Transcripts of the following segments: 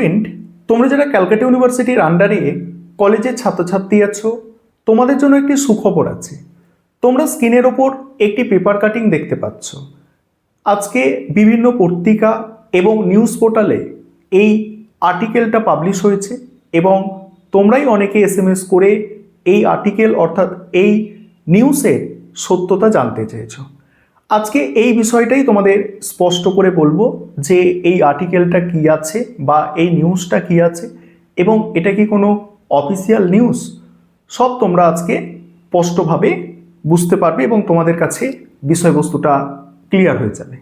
Student, তোমরা যারা ক্যালকাটা ইউনিভার্সিটির আন্ডারে কলেজের ছাত্রছাত্রী আছো, তোমাদের জন্য একটি সুখবর আছে। তোমরা স্ক্রিনের ওপর একটি পেপার কাটিং দেখতে পাচ্ছ। আজকে বিভিন্ন পত্রিকা এবং নিউজ পোর্টালে এই আর্টিকেলটা পাবলিশ হয়েছে এবং তোমরাই অনেকে এসএমএস করে এই আর্টিকেল অর্থাৎ এই নিউজের সত্যতা জানতে চেয়েছো। আজকে এই বিষয়টাই তোমাদের স্পষ্ট করে বলবো যে এই আর্টিকেলটা কি আছে বা এই নিউজটা কি আছে এবং এটা কি কোনো অফিসিয়াল নিউজ, সব তোমরা আজকে স্পষ্টভাবে বুঝতে পারবে এবং তোমাদের কাছে বিষয়বস্তুটা ক্লিয়ার হয়ে যাবে।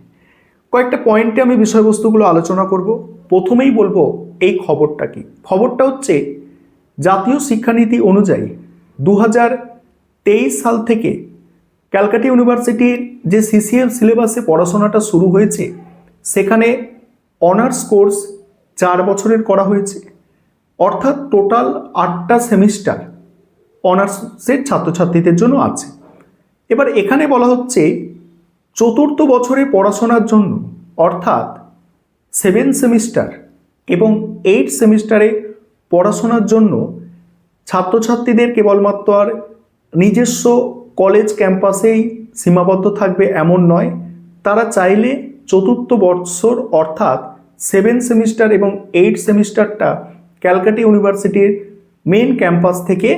কয়েকটা পয়েন্টে আমি বিষয়বস্তুগুলো আলোচনা করব। প্রথমেই বলবো এই খবরটা কি। খবরটা হচ্ছে জাতীয় শিক্ষানীতি অনুযায়ী 2023 সাল থেকে ক্যালকাটা ইউনিভার্সিটির যে সিসিএফ সিলেবাসে পড়াশোনাটা শুরু হয়েছে, সেখানে অনার্স কোর্স 4 বছরের করা হয়েছে, অর্থাৎ টোটাল 8টা সেমিস্টার অনার্সের ছাত্রছাত্রীদের জন্য আছে। এবার এখানে বলা হচ্ছে চতুর্থ বছরে পড়াশোনার জন্য অর্থাৎ 7 সেমিস্টার এবং 8 সেমিস্টারে পড়াশোনার জন্য ছাত্রছাত্রীদের কেবলমাত্র আর নিজস্ব কলেজ ক্যাম্পাসেই সীমাবদ্ধ থাকবে এমন নয়, তারা চাইলে চতুর্থ বৎসর অর্থাৎ 7 সেমিস্টার এবং 8 সেমিস্টারটা ক্যালকাটা ইউনিভার্সিটির মেন ক্যাম্পাস থেকে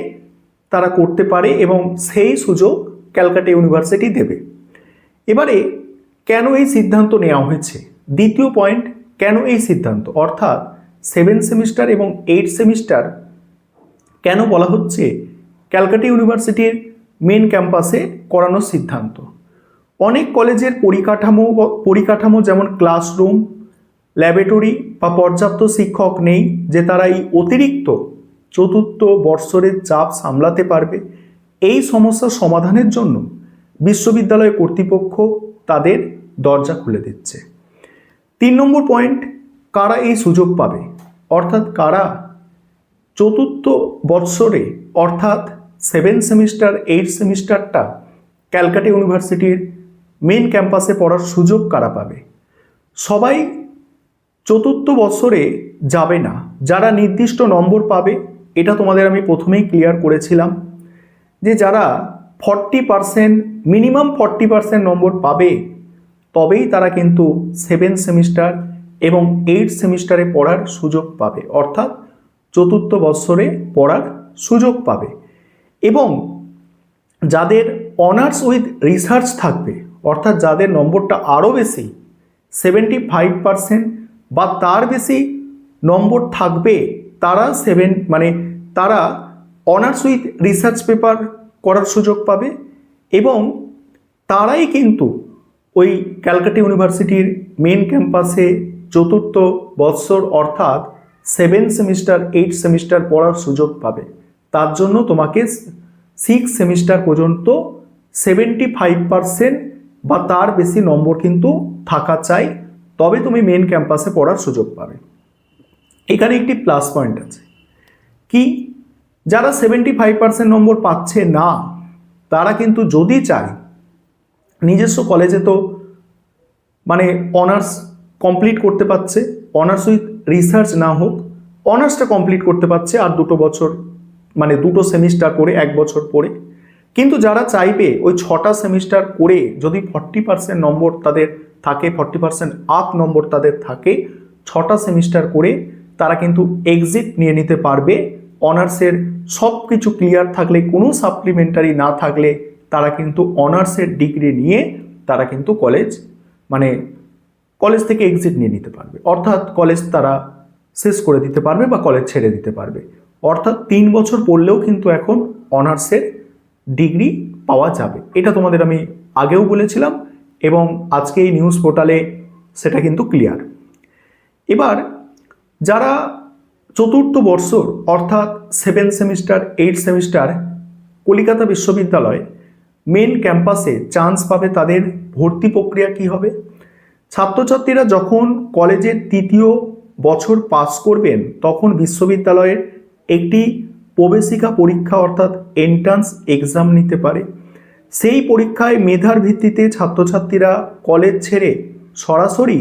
তারা করতে পারে এবং সেই সুযোগ ক্যালকাটা ইউনিভার্সিটি দেবে। এবারে কেন এই সিদ্ধান্ত নেওয়া হয়েছে, দ্বিতীয় পয়েন্ট, কেন এই সিদ্ধান্ত অর্থাৎ 7 সেমিস্টার এবং 8 সেমিস্টার কেন বলা হচ্ছে ক্যালকাটা ইউনিভার্সিটির মেন ক্যাম্পাসে করানোর সিদ্ধান্ত। অনেক কলেজের পরিকাঠামো যেমন ক্লাসরুম, ল্যাবরেটরি বা পর্যাপ্ত শিক্ষক নেই যে তারা এই অতিরিক্ত চতুর্থ বৎসরের চাপ সামলাতে পারবে। এই সমস্যা সমাধানের জন্য বিশ্ববিদ্যালয় কর্তৃপক্ষ তাদের দরজা খুলে দিচ্ছে। 3 নম্বর পয়েন্ট, কারা এই সুযোগ পাবে অর্থাৎ কারা চতুর্থ বৎসরে অর্থাৎ 7 সেমিস্টার 8 সেমিস্টারটা ক্যালকাটা ইউনিভার্সিটির মেন ক্যাম্পাসে পড়ার সুযোগ কারা পাবে। সবাই চতুর্থ বৎসরে যাবে না, যারা নির্দিষ্ট নম্বর পাবে, এটা তোমাদের আমি প্রথমেই ক্লিয়ার করেছিলাম যে যারা 40% মিনিমাম 40% নম্বর পাবে তবেই তারা কিন্তু 7 সেমিস্টার এবং 8 সেমিস্টারে পড়ার সুযোগ পাবে, অর্থাৎ চতুর্থ বৎসরে পড়ার সুযোগ পাবে। এবং যাদের অনার্স উইথ রিসার্চ থাকবে অর্থাৎ যাদের নম্বরটা আরও বেশি 75% বা তার বেশি নম্বর থাকবে, তারা তারা অনার্স উইথ রিসার্চ পেপার করার সুযোগ পাবে এবং তারাই কিন্তু ওই ক্যালকাটা ইউনিভার্সিটির মেন ক্যাম্পাসে চতুর্থ বৎসর অর্থাৎ 7 সেমিস্টার 8 সেমিস্টার পড়ার সুযোগ পাবে। তার জন্য তোমাকে 6 সেমিস্টার পর্যন্ত 75% বা তার বেশি নম্বর কিন্তু থাকা চাই, তবে তুমি মেন ক্যাম্পাসে পড়ার সুযোগ পাবে। এখানে একটি প্লাস পয়েন্ট আছে কি, যারা 75% নম্বর পাচ্ছে না তারা কিন্তু যদি চায় নিজস্ব কলেজে তো অনার্স কমপ্লিট করতে পারছে, অনার্স উইথ রিসার্চ না হোক অনার্সটা কমপ্লিট করতে পারছে আর 2 বছর দুটো সেমিস্টার করে 1 বছর পরে। কিন্তু যারা চাইবে ওই 6টা সেমিস্টার করে যদি 40% নম্বর তাদের থাকে, 40% আপ নম্বর তাদের থাকে, 6টা সেমিস্টার করে তারা কিন্তু এক্সিট নিয়ে নিতে পারবে। অনার্সের সব কিছু ক্লিয়ার থাকলে, কোনো সাপ্লিমেন্টারি না থাকলে তারা কিন্তু অনার্সের ডিগ্রি নিয়ে তারা কিন্তু কলেজ থেকে এক্সিট নিয়ে নিতে পারবে, অর্থাৎ কলেজ তারা শেষ করে দিতে পারবে বা কলেজ ছেড়ে দিতে পারবে। অর্থাৎ 3 বছর পড়লেও কিন্তু এখন অনার্সের ডিগ্রি পাওয়া যাবে। এটা তোমাদের আমি আগেও বলেছিলাম এবং আজকে এই নিউজ পোর্টালে সেটা কিন্তু ক্লিয়ার। এবার যারা চতুর্থ বর্ষর অর্থাৎ 7 সেমিস্টার 8 সেমিস্টার কলকাতা বিশ্ববিদ্যালয় মেন ক্যাম্পাসে চান্স পাবে, তাদের ভর্তি প্রক্রিয়া কি হবে। ছাত্রছাত্রীরা যখন কলেজের 3য় বছর পাস করবেন তখন বিশ্ববিদ্যালয়ের একটি প্রবেশিকা পরীক্ষা অর্থাৎ এন্ট্রান্স এক্সাম নিতে পারে। সেই পরীক্ষায় মেধার ভিত্তিতে ছাত্রছাত্রীরা কলেজ ছেড়ে সরাসরি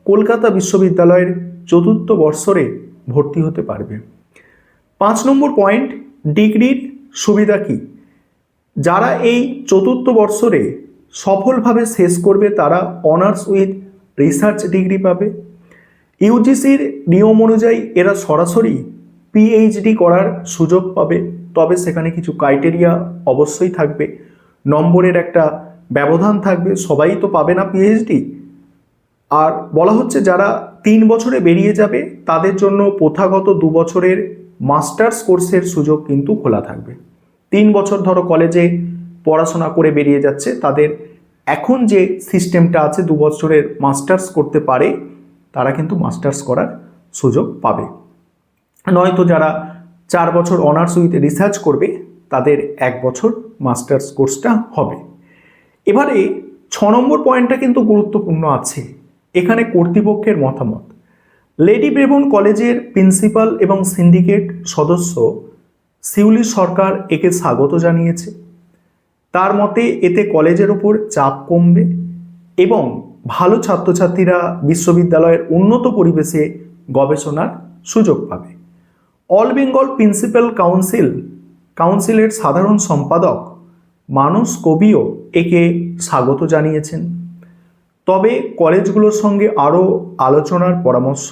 কলকাতা বিশ্ববিদ্যালয়ের চতুর্থ বর্ষরে ভর্তি হতে পারবে। 5 নম্বর পয়েন্ট, ডিগ্রির সুবিধা কি? যারা এই চতুর্থ বর্ষরে সফলভাবে শেষ করবে তারা অনার্স উইথ রিসার্চ ডিগ্রি পাবে। ইউজিসির নিয়ম অনুযায়ী এরা সরাসরি পিএইচডি করার সুযোগ পাবে, তবে সেখানে কিছু ক্রাইটেরিয়া অবশ্যই থাকবে, নম্বরের একটা ব্যবধান থাকবে, সবাই তো পাবে না পিএইচডি। আর বলা হচ্ছে যারা 3 বছরে বেরিয়ে যাবে তাদের জন্য প্রথাগত 2 বছরের মাস্টার্স কোর্সের সুযোগ কিন্তু খোলা থাকবে। 3 বছর ধরো কলেজে পড়াশোনা করে বেরিয়ে যাচ্ছে, তাদের এখন যে সিস্টেমটা আছে 2 বছরের মাস্টার্স করতে পারে, তারা কিন্তু মাস্টার্স করার সুযোগ পাবে। নয়তো যারা 4 বছর অনার্স উইথ রিসার্চ করবে তাদের 1 বছর মাস্টার্স কোর্সটা হবে। এবারে 6 নম্বর পয়েন্টটা কিন্তু গুরুত্বপূর্ণ আছে, এখানে কর্তৃপক্ষের মতামত। লেডি ব্রেবোর্ন কলেজের প্রিন্সিপাল এবং সিন্ডিকেট সদস্য শিউলি সরকার একে স্বাগত জানিয়েছে। তার মতে এতে কলেজের ওপর চাপ কমবে এবং ভালো ছাত্রছাত্রীরা বিশ্ববিদ্যালয়ের উন্নত পরিবেশে গবেষণার সুযোগ পাবে। অল বেঙ্গল প্রিন্সিপাল কাউন্সিলের সাধারণ সম্পাদক মানস কবিও একে স্বাগত জানিয়েছেন, তবে কলেজগুলোর সঙ্গে আরও আলোচনার পরামর্শ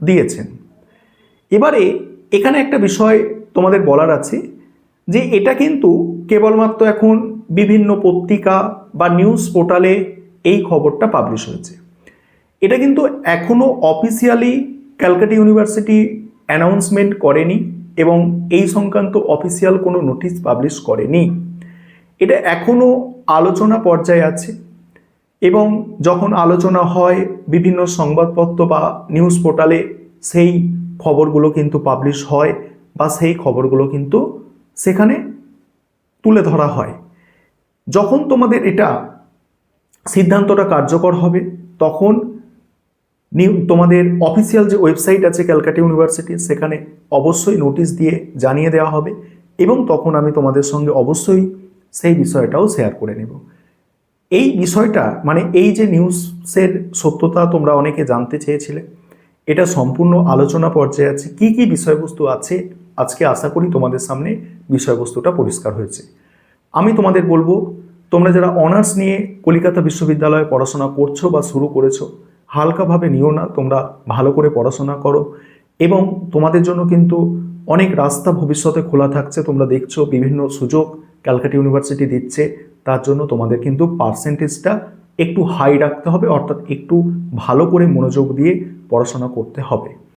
দিয়েছেন। এবারে এখানে একটা বিষয় তোমাদের বলার আছে যে এটা কিন্তু কেবলমাত্র এখন বিভিন্ন পত্রিকা বা নিউজ পোর্টালে এই খবরটা পাবলিশ হয়েছে, এটা কিন্তু এখনও অফিসিয়ালি ক্যালকাটা ইউনিভার্সিটি অ্যানাউন্সমেন্ট করেনি এবং এই সংক্রান্ত অফিসিয়াল কোনো নোটিশ পাবলিশ করেনি। এটা এখনও আলোচনা পর্যায়ে আছে এবং যখন আলোচনা হয় বিভিন্ন সংবাদপত্র বা নিউজ পোর্টালে সেই খবরগুলো কিন্তু পাবলিশ হয় বা সেই খবরগুলো কিন্তু সেখানে তুলে ধরা হয়। যখন তোমাদের এটা সিদ্ধান্তটা কার্যকর হবে তখন তোমাদের অফিসিয়াল যে ওয়েবসাইট আছে ক্যালকাটা ইউনিভার্সিটি, সেখানে অবশ্যই নোটিশ দিয়ে জানিয়ে দেওয়া হবে এবং তখন আমি তোমাদের সঙ্গে অবশ্যই সেই বিষয়টাও শেয়ার করে নেব। এই বিষয়টা মানে এই যে নিউজের সত্যতা তোমরা অনেকে জানতে চেয়েছিলে, এটা সম্পূর্ণ আলোচনা পর্যায়ে আছে। কি কি বিষয়বস্তু আছে আজকে আশা করি তোমাদের সামনে বিষয়বস্তুটা পরিষ্কার হয়েছে। আমি তোমাদের বলবো, তোমরা যারা অনার্স নিয়ে কলকাতা বিশ্ববিদ্যালয়ে পড়াশোনা করছো বা শুরু করেছো, হালকাভাবে নিও না, তোমরা ভালো করে পড়াশোনা করো এবং তোমাদের জন্য কিন্তু অনেক রাস্তা ভবিষ্যতে খোলা থাকছে। তোমরা দেখছো বিভিন্ন সুযোগ ক্যালকাটা ইউনিভার্সিটি দিচ্ছে, তার জন্য তোমাদের কিন্তু পার্সেন্টেজটা একটু হাই রাখতে হবে, অর্থাৎ একটু ভালো করে মনোযোগ দিয়ে পড়াশোনা করতে হবে।